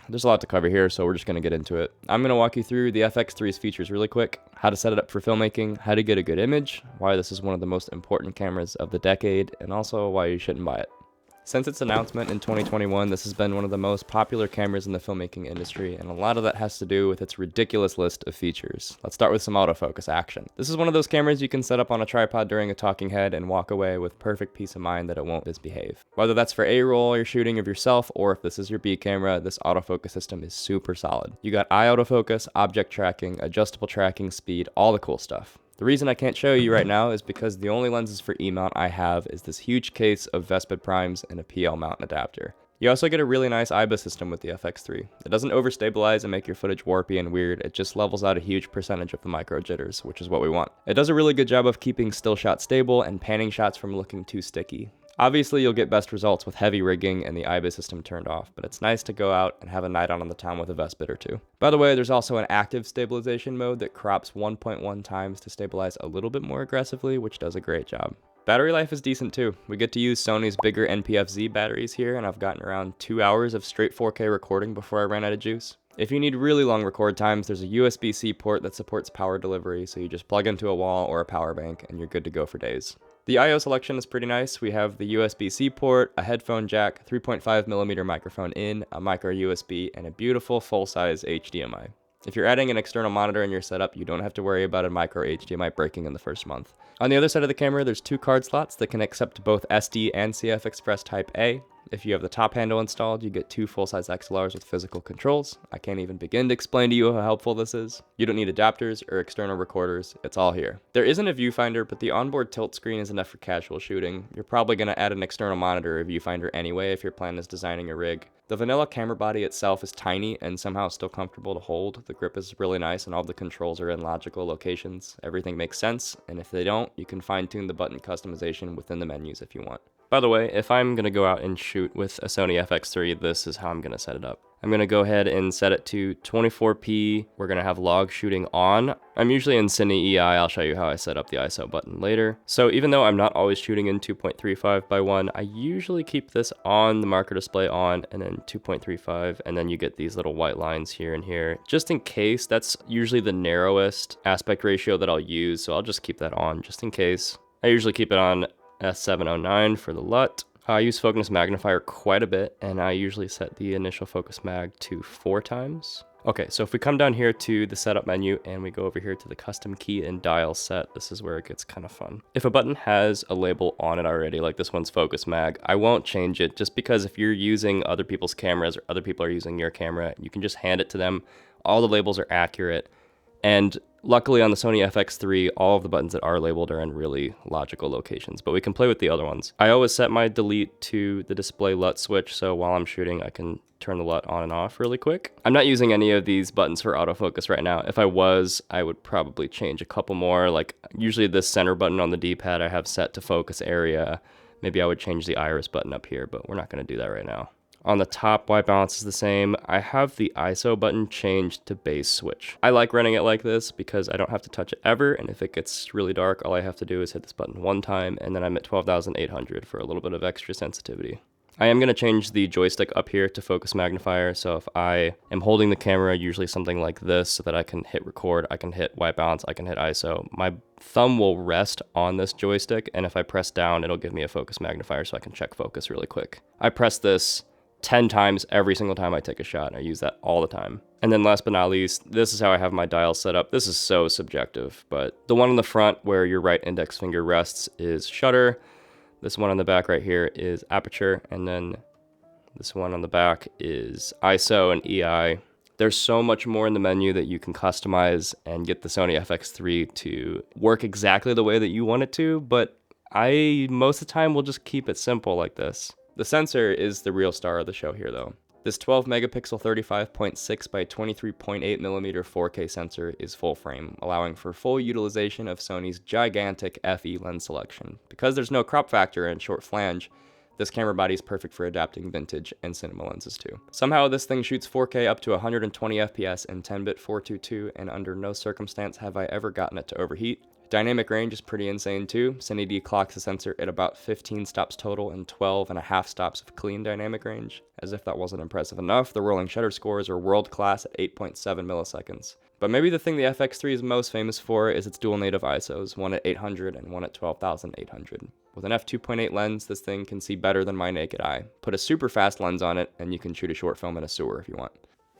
There's a lot to cover here, so we're just going to get into it. I'm going to walk you through the FX3's features really quick, how to set it up for filmmaking, how to get a good image, why this is one of the most important cameras of the decade, and also why you shouldn't buy it. Since its announcement in 2021, this has been one of the most popular cameras in the filmmaking industry, and a lot of that has to do with its ridiculous list of features. Let's start with some autofocus action. This is one of those cameras you can set up on a tripod during a talking head and walk away with perfect peace of mind that it won't misbehave. Whether that's for A-roll you're shooting of yourself, or if this is your B camera, this autofocus system is super solid. You got eye autofocus, object tracking, adjustable tracking, speed, all the cool stuff. The reason I can't show you right now is because the only lenses for E-mount I have is this huge case of Vespid primes and a PL mount adapter. You also get a really nice IBIS system with the FX3. It doesn't overstabilize and make your footage warpy and weird, it just levels out a huge percentage of the micro jitters, which is what we want. It does a really good job of keeping still shot stable and panning shots from looking too sticky. Obviously, you'll get best results with heavy rigging and the IBIS system turned off, but it's nice to go out and have a night out on the town with a Vespid or two. By the way, there's also an active stabilization mode that crops 1.1 times to stabilize a little bit more aggressively, which does a great job. Battery life is decent too. We get to use Sony's bigger NPFZ batteries here, and I've gotten around 2 hours of straight 4K recording before I ran out of juice. If you need really long record times, there's a USB-C port that supports power delivery, so you just plug into a wall or a power bank and you're good to go for days. The I/O selection is pretty nice. We have the USB-C port, a headphone jack, 3.5mm microphone in, a micro USB, and a beautiful full-size HDMI. If you're adding an external monitor in your setup, you don't have to worry about a micro HDMI breaking in the first month. On the other side of the camera, there's 2 card slots that can accept both SD and CF Express Type A. If you have the top handle installed, you get 2 full-size XLRs with physical controls. I can't even begin to explain to you how helpful this is. You don't need adapters or external recorders, it's all here. There isn't a viewfinder, but the onboard tilt screen is enough for casual shooting. You're probably going to add an external monitor or viewfinder anyway if your plan is designing a rig. The vanilla camera body itself is tiny and somehow still comfortable to hold. The grip is really nice and all the controls are in logical locations. Everything makes sense, and if they don't, you can fine-tune the button customization within the menus if you want. By the way, if I'm going to go out and shoot with a Sony FX3, this is how I'm going to set it up. I'm going to go ahead and set it to 24p. We're going to have log shooting on. I'm usually in Cine EI. I'll show you how I set up the ISO button later. So even though I'm not always shooting in 2.35:1, I usually keep this on the marker display on and then 2.35, and then you get these little white lines here and here. Just in case, that's usually the narrowest aspect ratio that I'll use, so I'll just keep that on just in case. I usually keep it on S709 for the LUT. I use focus magnifier quite a bit, and I usually set the initial focus mag to 4 times. Okay, so if we come down here to the setup menu and we go over here to the custom key and dial set, this is where it gets kind of fun. If a button has a label on it already, like this one's focus mag, I won't change it just because if you're using other people's cameras or other people are using your camera, you can just hand it to them. All the labels are accurate. And luckily on the Sony FX3, all of the buttons that are labeled are in really logical locations, but we can play with the other ones. I always set my delete to the display LUT switch, so while I'm shooting, I can turn the LUT on and off really quick. I'm not using any of these buttons for autofocus right now. If I was, I would probably change a couple more. Like usually this center button on the D-pad I have set to focus area. Maybe I would change the iris button up here, but we're not going to do that right now. On the top, white balance is the same. I have the ISO button changed to base switch. I like running it like this because I don't have to touch it ever, and if it gets really dark, all I have to do is hit this button one time, and then I'm at 12,800 for a little bit of extra sensitivity. I am going to change the joystick up here to focus magnifier, so if I am holding the camera, usually something like this, so that I can hit record, I can hit white balance, I can hit ISO. My thumb will rest on this joystick, and if I press down, it'll give me a focus magnifier so I can check focus really quick. I press this 10 times every single time I take a shot, and I use that all the time. And then last but not least, this is how I have my dial set up. This is so subjective, but the one on the front where your right index finger rests is shutter. This one on the back right here is aperture, and then this one on the back is ISO and EI. There's so much more in the menu that you can customize and get the Sony FX3 to work exactly the way that you want it to, but I most of the time will just keep it simple like this. The sensor is the real star of the show here though. This 12 megapixel 35.6 by 23.8 millimeter 4K sensor is full frame, allowing for full utilization of Sony's gigantic FE lens selection. Because there's no crop factor and short flange, this camera body is perfect for adapting vintage and cinema lenses too. Somehow this thing shoots 4K up to 120 FPS in 10-bit 422, and under no circumstance have I ever gotten it to overheat. Dynamic range is pretty insane too. Cine D clocks the sensor at about 15 stops total and 12.5 stops of clean dynamic range. As if that wasn't impressive enough, the rolling shutter scores are world class at 8.7 milliseconds. But maybe the thing the FX3 is most famous for is its dual native ISOs, one at 800 and one at 12,800. With an f2.8 lens, this thing can see better than my naked eye. Put a super fast lens on it and you can shoot a short film in a sewer if you want.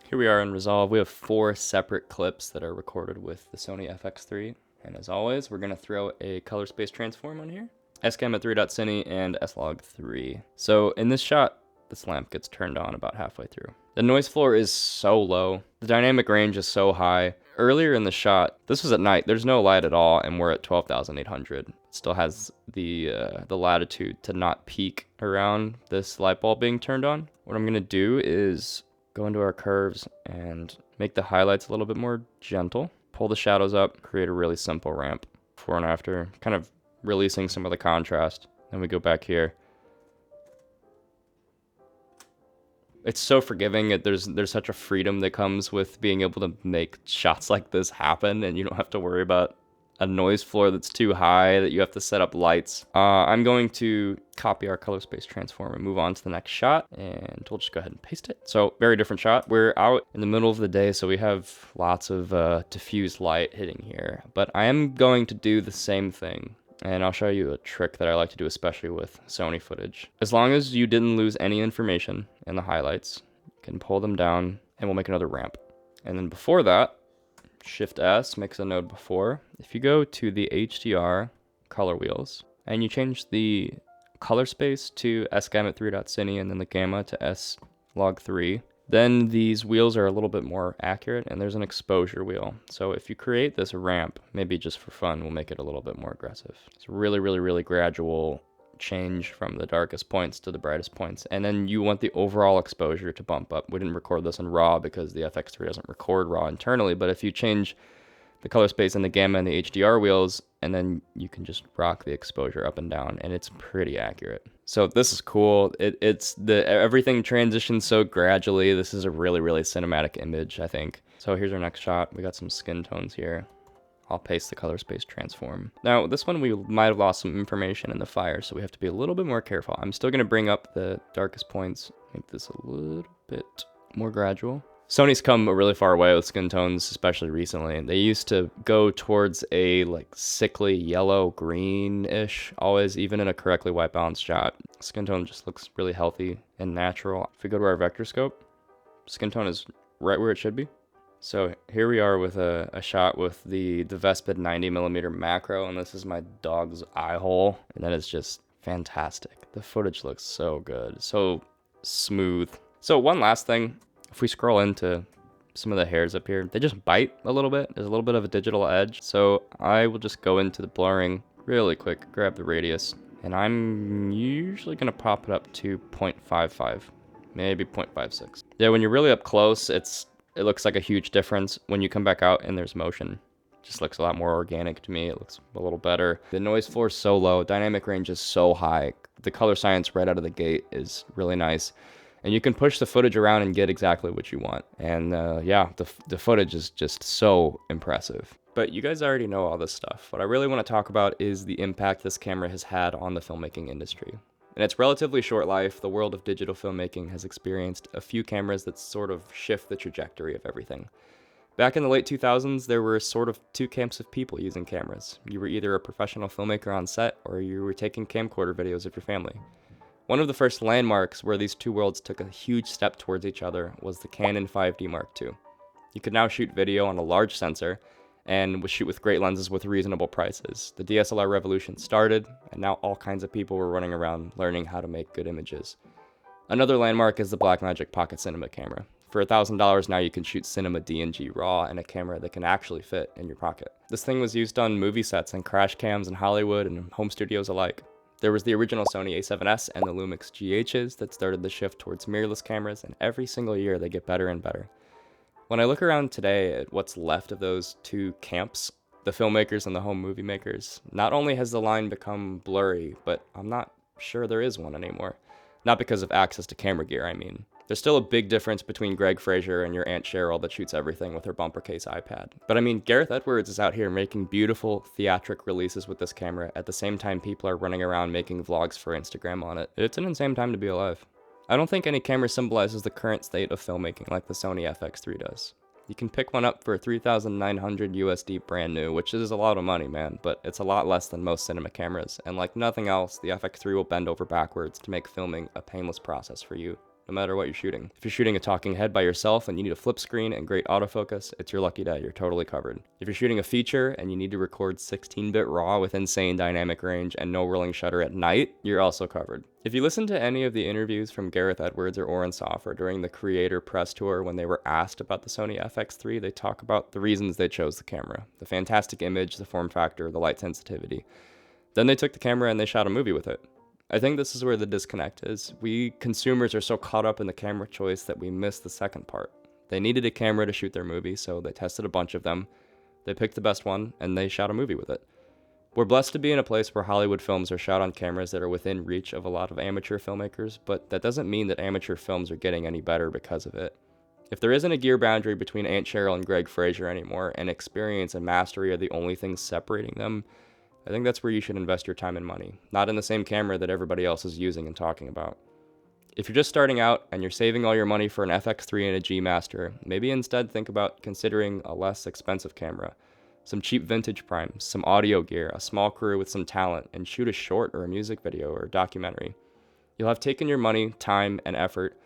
Here we are in Resolve. We have 4 separate clips that are recorded with the Sony FX3. And as always, we're going to throw a color space transform on here. SCAM at 3.cine and S-Log3. So in this shot, this lamp gets turned on about halfway through. The noise floor is so low. The dynamic range is so high. Earlier in the shot, this was at night, there's no light at all, and we're at 12,800. It still has the latitude to not peak around this light bulb being turned on. What I'm going to do is go into our curves and make the highlights a little bit more gentle. Pull the shadows up, create a really simple ramp. Before and after, kind of releasing some of the contrast. Then we go back here. It's so forgiving. There's such a freedom that comes with being able to make shots like this happen, and you don't have to worry about a noise floor that's too high, that you have to set up lights. I'm going to copy our color space transform and move on to the next shot, and we'll just go ahead and paste it. So very different shot. We're out in the middle of the day, so we have lots of diffused light hitting here, but I am going to do the same thing. And I'll show you a trick that I like to do, especially with Sony footage. As long as you didn't lose any information in the highlights, you can pull them down and we'll make another ramp. And then before that, Shift S makes a node before. If you go to the HDR color wheels and you change the color space to SCAM at 3.cine and then the gamma to S-Log3, then these wheels are a little bit more accurate and there's an exposure wheel. So if you create this ramp, maybe just for fun, we'll make it a little bit more aggressive. It's a really, really, really gradual change from the darkest points to the brightest points. And then you want the overall exposure to bump up. We didn't record this in RAW because the FX3 doesn't record RAW internally, but if you change the color space and the gamma and the HDR wheels, and then you can just rock the exposure up and down, and it's pretty accurate. So this is cool. Everything transitions so gradually. This is a really, really cinematic image, I think. So here's our next shot. We got some skin tones here. I'll paste the color space transform. Now, this one we might have lost some information in the fire, so we have to be a little bit more careful. I'm still going to bring up the darkest points, make this a little bit more gradual. Sony's come a really far way with skin tones, especially recently. They used to go towards a like sickly yellow greenish, always, even in a correctly white balance shot. Skin tone just looks really healthy and natural. If we go to our vector scope, skin tone is right where it should be. So here we are with a shot with the Vespid 90mm macro, and this is my dog's eye hole, and that is just fantastic. The footage looks so good, so smooth. So one last thing. If we scroll into some of the hairs up here, they just bite a little bit. There's a little bit of a digital edge. So I will just go into the blurring really quick, grab the radius, and I'm usually going to pop it up to 0.55, maybe 0.56. Yeah, when you're really up close, it looks like a huge difference. When you come back out and there's motion, it just looks a lot more organic to me. It looks a little better. The noise floor is so low. Dynamic range is so high. The color science right out of the gate is really nice. And you can push the footage around and get exactly what you want. And yeah, the footage is just so impressive. But you guys already know all this stuff. What I really want to talk about is the impact this camera has had on the filmmaking industry. In its relatively short life, the world of digital filmmaking has experienced a few cameras that sort of shift the trajectory of everything. Back in the late 2000s, there were sort of two camps of people using cameras. You were either a professional filmmaker on set, or you were taking camcorder videos of your family. One of the first landmarks where these two worlds took a huge step towards each other was the Canon 5D Mark II. You could now shoot video on a large sensor and shoot with great lenses with reasonable prices. The DSLR revolution started, and now all kinds of people were running around learning how to make good images. Another landmark is the Blackmagic Pocket Cinema camera. For $1,000 now you can shoot cinema DNG RAW in a camera that can actually fit in your pocket. This thing was used on movie sets and crash cams in Hollywood and home studios alike. There was the original Sony a7S and the Lumix GHs that started the shift towards mirrorless cameras, and every single year they get better and better. When I look around today at what's left of those two camps, the filmmakers and the home movie makers, not only has the line become blurry, but I'm not sure there is one anymore. Not because of access to camera gear, I mean. There's still a big difference between Greg Fraser and your Aunt Cheryl that shoots everything with her bumper case iPad. But I mean, Gareth Edwards is out here making beautiful theatric releases with this camera at the same time people are running around making vlogs for Instagram on it. It's an insane time to be alive. I don't think any camera symbolizes the current state of filmmaking like the Sony FX3 does. You can pick one up for $3,900 USD brand new, which is a lot of money, man, but it's a lot less than most cinema cameras, and like nothing else, the FX3 will bend over backwards to make filming a painless process for you, no matter what you're shooting. If you're shooting a talking head by yourself and you need a flip screen and great autofocus, it's your lucky day, you're totally covered. If you're shooting a feature and you need to record 16-bit RAW with insane dynamic range and no rolling shutter at night, you're also covered. If you listen to any of the interviews from Gareth Edwards or Oren Soffer during the creator press tour when they were asked about the Sony FX3, they talk about the reasons they chose the camera. The fantastic image, the form factor, the light sensitivity. Then they took the camera and they shot a movie with it. I think this is where the disconnect is. We consumers are so caught up in the camera choice that we miss the second part. They needed a camera to shoot their movie, so they tested a bunch of them. They picked the best one, and they shot a movie with it. We're blessed to be in a place where Hollywood films are shot on cameras that are within reach of a lot of amateur filmmakers, but that doesn't mean that amateur films are getting any better because of it. If there isn't a gear boundary between Aunt Cheryl and Greg Fraser anymore, and experience and mastery are the only things separating them, I think that's where you should invest your time and money, not in the same camera that everybody else is using and talking about. If you're just starting out and you're saving all your money for an FX3 and a G Master, maybe instead think about considering a less expensive camera. Some cheap vintage primes, some audio gear, a small crew with some talent, and shoot a short or a music video or a documentary. You'll have taken your money, time, and effort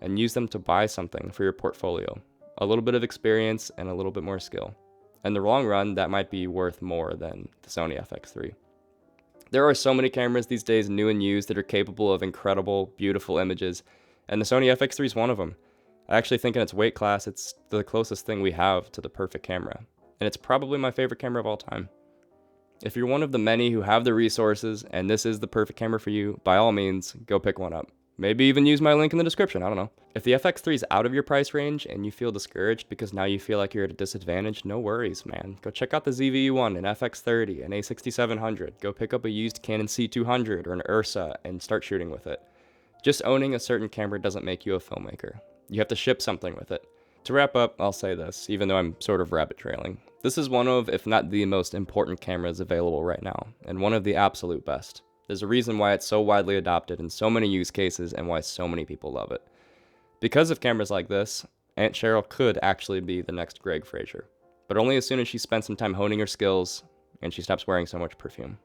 and used them to buy something for your portfolio. A little bit of experience and a little bit more skill. In the long run, that might be worth more than the Sony FX3. There are so many cameras these days, new and used, that are capable of incredible, beautiful images, and the Sony FX3 is one of them. I actually think in its weight class, it's the closest thing we have to the perfect camera. And it's probably my favorite camera of all time. If you're one of the many who have the resources and this is the perfect camera for you, by all means, go pick one up. Maybe even use my link in the description, I don't know. If the FX3 is out of your price range and you feel discouraged because now you feel like you're at a disadvantage, no worries, man. Go check out the ZV-E1, an FX30, an A6700. Go pick up a used Canon C200 or an Ursa and start shooting with it. Just owning a certain camera doesn't make you a filmmaker. You have to ship something with it. To wrap up, I'll say this, even though I'm sort of rabbit trailing. This is one of, if not the most important cameras available right now, and one of the absolute best. There's a reason why it's so widely adopted in so many use cases and why so many people love it. Because of cameras like this, Aunt Cheryl could actually be the next Greg Fraser, but only as soon as she spends some time honing her skills and she stops wearing so much perfume.